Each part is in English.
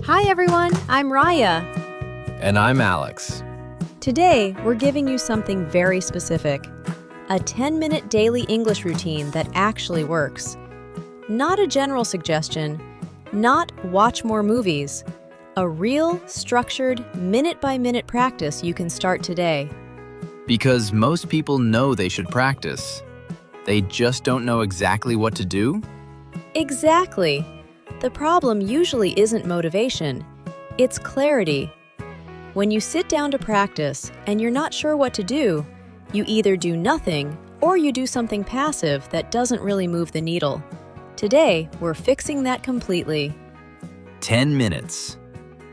Hi everyone, I'm Raya. And I'm Alex. Today, we're giving you something very specific. A 10-minute daily English routine that actually works. Not a general suggestion, not watch more movies. A real, structured, minute-by-minute practice you can start today. Because most people know they should practice. They just don't know exactly what to do? Exactly. The problem usually isn't motivation, it's clarity. When you sit down to practice and you're not sure what to do, you either do nothing or you do something passive that doesn't really move the needle. Today, we're fixing that completely. 10 minutes.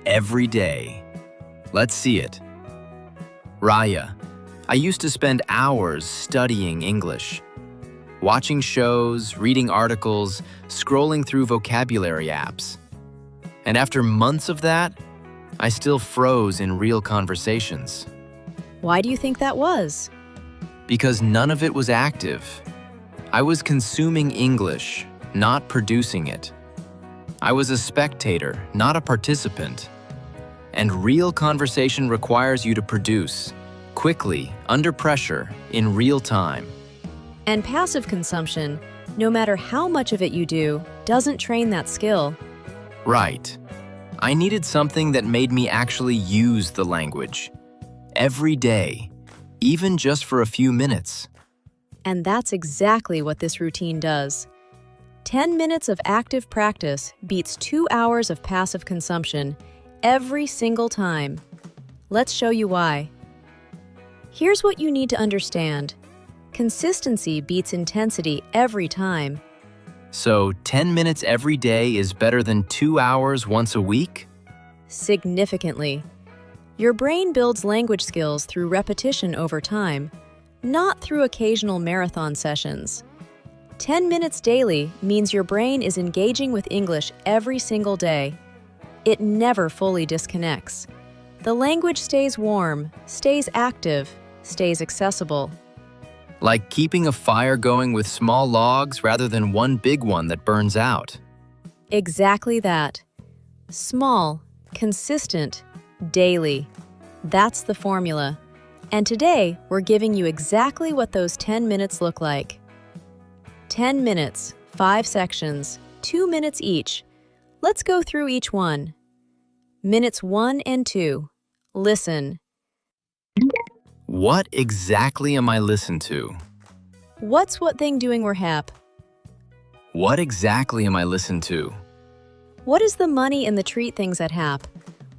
Every day. Let's see it. Raya, I used to spend hours studying English. Watching shows, reading articles, scrolling through vocabulary apps. And after months of that, I still froze in real conversations. Why do you think that was? Because none of it was active. I was consuming English, not producing it. I was a spectator, not a participant. And real conversation requires you to produce, quickly, under pressure, in real time. And passive consumption, no matter how much of it you do, doesn't train that skill. Right. I needed something that made me actually use the language. Every day, even just for a few minutes. And that's exactly what this routine does. 10 minutes of active practice beats 2 hours of passive consumption every single time. Let's show you why. Here's what you need to understand. Consistency beats intensity every time. So 10 minutes every day is better than 2 hours once a week? Significantly. Your brain builds language skills through repetition over time, not through occasional marathon sessions. 10 minutes daily means your brain is engaging with English every single day. It never fully disconnects. The language stays warm, stays active, stays accessible. Like keeping a fire going with small logs rather than one big one that burns out. Exactly that. Small, consistent, daily. That's the formula. And today, we're giving you exactly what those 10 minutes look like. 10 minutes, 5 sections, 2 minutes each. Let's go through each one. Minutes 1 and 2. Listen. What exactly am I listening to? What's what thing doing where hap? What exactly am I listening to? What is the money and the treat things at hap?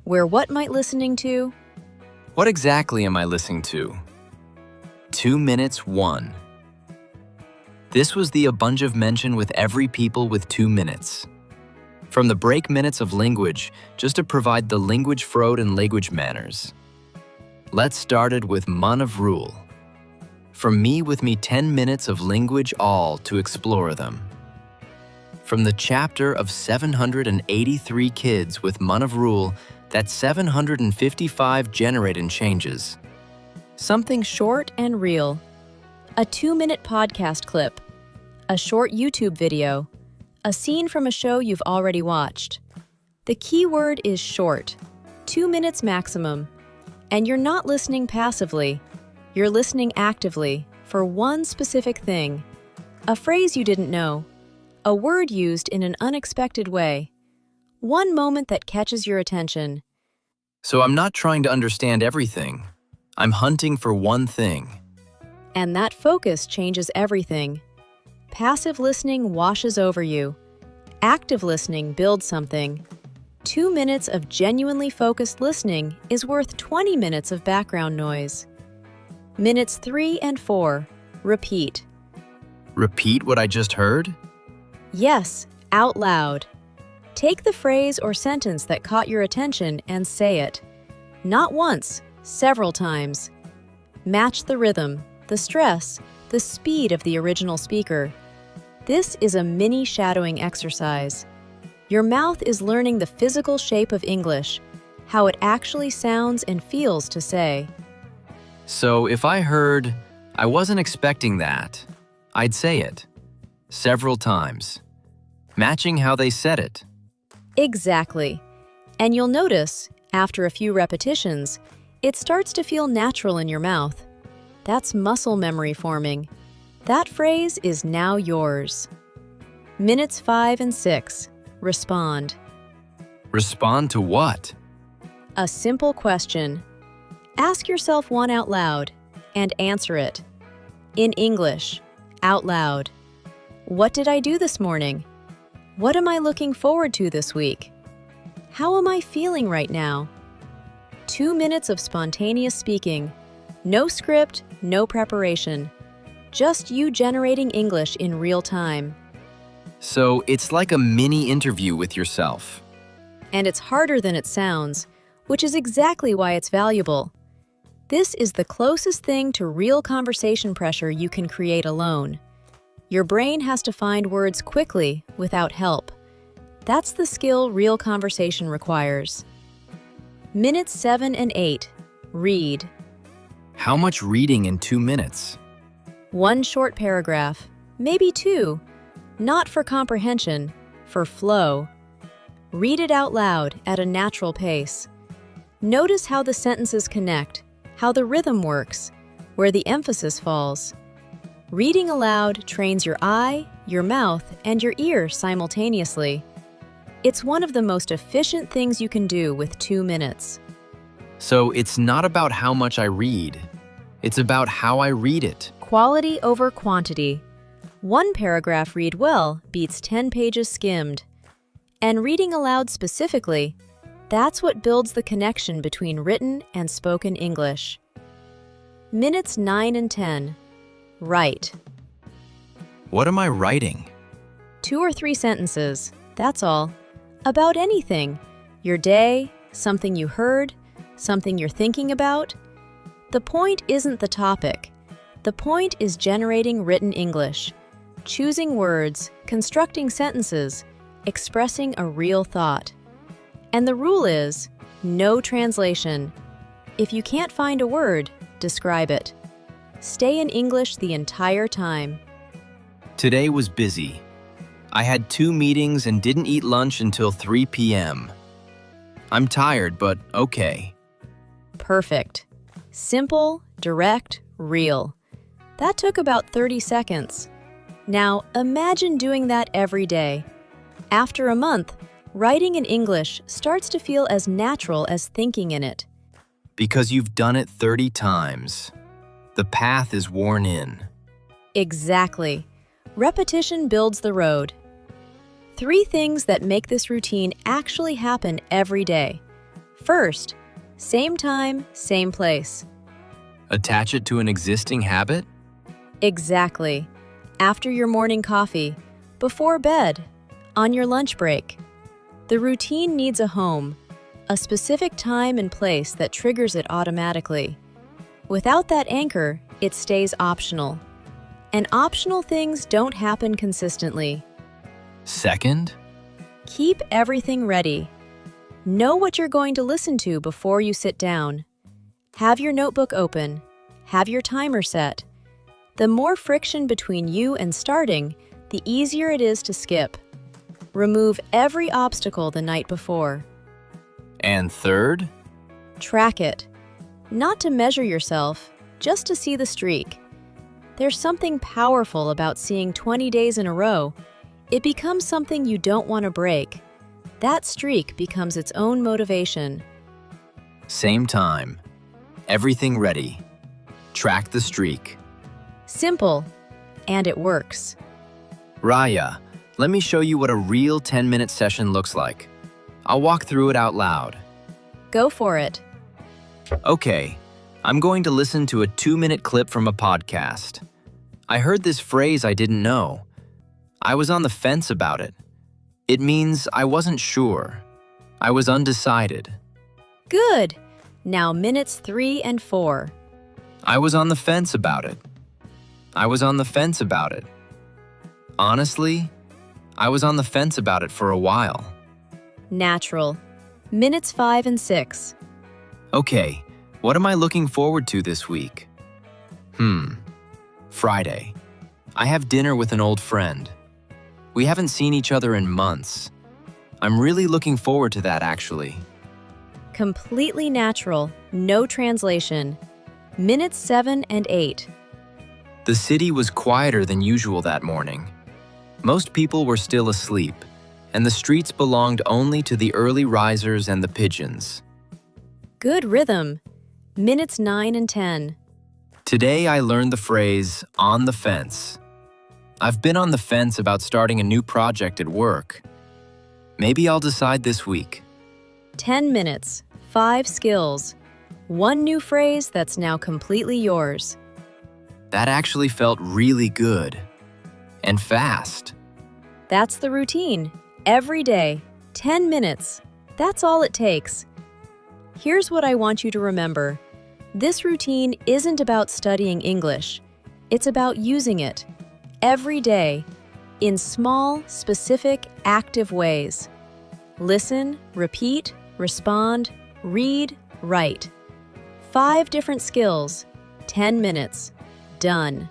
Where what might listening to? What exactly am I listening to? 2 minutes 1. This was the abunge mention with every people with 2 minutes. From the break minutes of language, just to provide the language frode and language manners. Let's started with mon of rule. From me with me 10 minutes of language all to explore them. From the chapter of 783 kids with mon of rule, that 755 generating changes. Something short and real. A 2-minute podcast clip. A short YouTube video. A scene from a show you've already watched. The key word is short. 2 minutes maximum. And you're not listening passively. You're listening actively for one specific thing. A phrase you didn't know. A word used in an unexpected way. One moment that catches your attention. So I'm not trying to understand everything. I'm hunting for one thing. And that focus changes everything. Passive listening washes over you. Active listening builds something. 2 minutes of genuinely focused listening is worth 20 minutes of background noise. Minutes 3 and 4. Repeat. Repeat what I just heard? Yes, out loud. Take the phrase or sentence that caught your attention and say it. Not once, several times. Match the rhythm, the stress, the speed of the original speaker. This is a mini shadowing exercise. Your mouth is learning the physical shape of English, how it actually sounds and feels to say. So if I heard, I wasn't expecting that, I'd say it. Several times. Matching how they said it. Exactly. And you'll notice, after a few repetitions, it starts to feel natural in your mouth. That's muscle memory forming. That phrase is now yours. Minutes 5 and 6. Respond. Respond to what? A simple question. Ask yourself one out loud and answer it. In English, out loud. What did I do this morning? What am I looking forward to this week? How am I feeling right now? 2 minutes of spontaneous speaking. No script, no preparation. Just you generating English in real time. So it's like a mini interview with yourself. And it's harder than it sounds, which is exactly why it's valuable. This is the closest thing to real conversation pressure you can create alone. Your brain has to find words quickly without help. That's the skill real conversation requires. Minutes 7 and 8. Read. How much reading in 2 minutes? 1 short paragraph, maybe 2. Not for comprehension, for flow. Read it out loud at a natural pace. Notice how the sentences connect, how the rhythm works, where the emphasis falls. Reading aloud trains your eye, your mouth, and your ear simultaneously. It's one of the most efficient things you can do with 2 minutes. So it's not about how much I read. It's about how I read it. Quality over quantity. 1 paragraph read well beats 10 pages skimmed. And reading aloud specifically, that's what builds the connection between written and spoken English. Minutes 9 and 10. Write. What am I writing? 2 or 3 sentences, that's all. About anything. Your day, something you heard, something you're thinking about. The point isn't the topic. The point is generating written English, choosing words, constructing sentences, expressing a real thought. And the rule is, no translation. If you can't find a word, describe it. Stay in English the entire time. Today was busy. I had 2 meetings and didn't eat lunch until 3 p.m. I'm tired, but okay. Perfect. Simple, direct, real. That took about 30 seconds. Now, imagine doing that every day. After a month, writing in English starts to feel as natural as thinking in it. Because you've done it 30 times. The path is worn in. Exactly. Repetition builds the road. 3 things that make this routine actually happen every day. First, same time, same place. Attach it to an existing habit? Exactly. After your morning coffee, before bed, on your lunch break. The routine needs a home, a specific time and place that triggers it automatically. Without that anchor, it stays optional. And optional things don't happen consistently. Second, Keep everything ready. Know what you're going to listen to before you sit down. Have your notebook open. Have your timer set. The more friction between you and starting, the easier it is to skip. Remove every obstacle the night before. and third, Track it. Not to measure yourself, just to see the streak. There's something powerful about seeing 20 days in a row. It becomes something you don't want to break. That streak becomes its own motivation. same time, everything ready. Track the streak. Simple, and it works. Raya, let me show you what a real 10-minute session looks like. I'll walk through it out loud. Go for it. Okay, I'm going to listen to a 2-minute clip from a podcast. I heard this phrase I didn't know. I was on the fence about it. It means I wasn't sure. I was undecided. Good. Now minutes 3 and 4. I was on the fence about it. I was on the fence about it. Honestly, I was on the fence about it for a while. Natural. Minutes 5 and 6. Okay, what am I looking forward to this week? Friday. I have dinner with an old friend. We haven't seen each other in months. I'm really looking forward to that, actually. Completely natural, no translation. Minutes 7 and 8. The city was quieter than usual that morning. Most people were still asleep, and the streets belonged only to the early risers and the pigeons. Good rhythm. Minutes 9 and 10. Today I learned the phrase, on the fence. I've been on the fence about starting a new project at work. Maybe I'll decide this week. 10 minutes, 5 skills. One new phrase that's now completely yours. That actually felt really good. And fast. That's the routine. Every day, 10 minutes. That's all it takes. Here's what I want you to remember. This routine isn't about studying English. It's about using it. Every day, in small, specific, active ways. Listen, repeat, respond, read, write. 5 different skills, 10 minutes, done.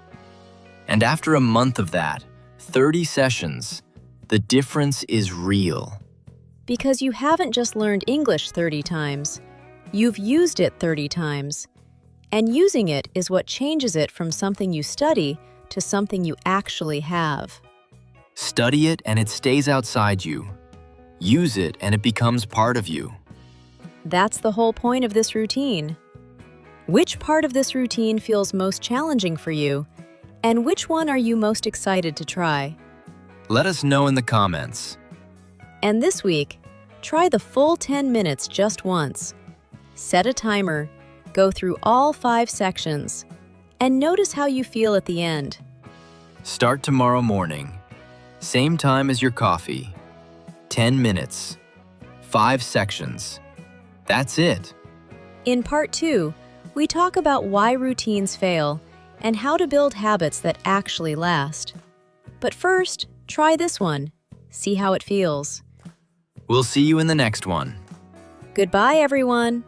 And after a month of that, 30 sessions, the difference is real. Because you haven't just learned English 30 times, you've used it 30 times. And using it is what changes it from something you study to something you actually have. Study it and it stays outside you. Use it and it becomes part of you. That's the whole point of this routine. Which part of this routine feels most challenging for you? And which one are you most excited to try? Let us know in the comments. And this week, try the full 10 minutes just once. Set a timer, go through all 5 sections, and notice how you feel at the end. Start tomorrow morning. Same time as your coffee. 10 minutes. 5 sections. That's it. In part 2, we talk about why routines fail and how to build habits that actually last. But first, try this one. See how it feels. We'll see you in the next one. Goodbye, everyone.